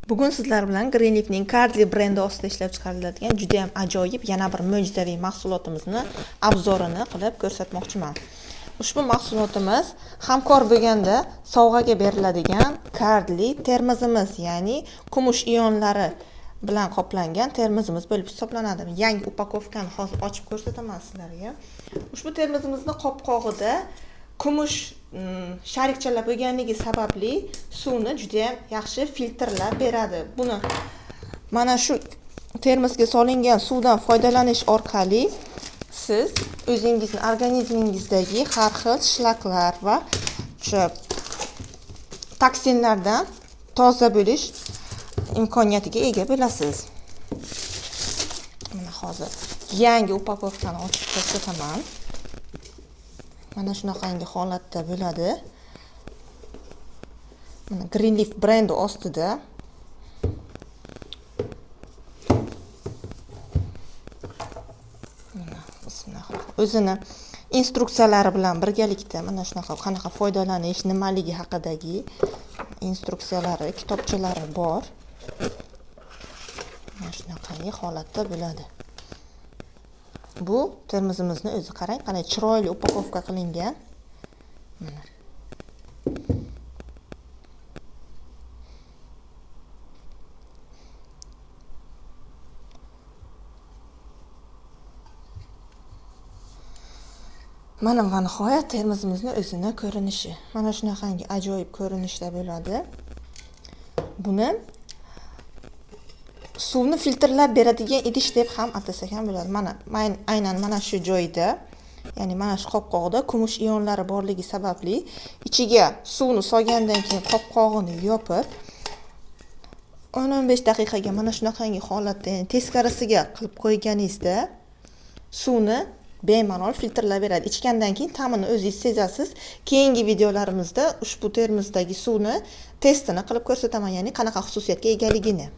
Bugun sizlar bilan Greenleaf'ning Cardly brendi ostida ishlab chiqariladigan juda ham ajoyib yana bir mo'jizaviy mahsulotimizni obzorini qilib ko'rsatmoqchiman. Ushbu mahsulotimiz hamkor bo'lganda sovg'aga beriladigan Cardly termozimiz, ya'ni kumush ionlari bilan qoplangan termozimiz bo'lib hisoblanadi. Yangi upakovkani hozir ochib ko'rsataman sizlarga. Ushbu termozimizni qopqog'ida kumush sharikchalar bo'lganligi sababli suvni juda ham yaxshi filtrlab beradi. Buni mana shu termosga solingan suvdan foydalanish orqali siz o'zingizning organizmingizdagi har xil shlaklar va o'sha toksinlardan toza bo'lish imkoniyatiga ega bo'lasiz. Mana hozir yangi upakovkani ochib ko'rsataman. Mana shunaqangi holatda bo'ladi. Mana Greenleaf brendi ostida. Mana o'zini instruksiyalari bilan birgalikda mana shunaqa qanaqa foydalanish, nimaligi haqidagi instruksiyalari, kitobchalari bor. Mana shunaqangi holatda bo'ladi. Bu termozimizni o'zi qarang, qanday chiroyli upakovka qilingan. Mana. Mana va nihoyat termozimizning o'zini ko'rinishi. Mana shunaqangi ajoyib ko'rinishda bo'ladi. Buni suvni filtrlab beradigan idish deb ham atasak ham bo'ladi. Mana aynan mana shu joyda, ya'ni mana shu qopqog'ida kumush ionlari borligi sababli ichiga suvni solgandan keyin qopqog'ini yopib 10-15 daqiqaga mana shunaqangi holatda, ya'ni teskarisiga qilib qo'yganingizda suvni bemalol filtrlab beradi. Ichgandan keyin ta'mini o'zingiz sezasiz. Keyingi videolarimizda ushbu termozdagi suvni testini qilib ko'rsataman, ya'ni qanaqa xususiyatga egaligini.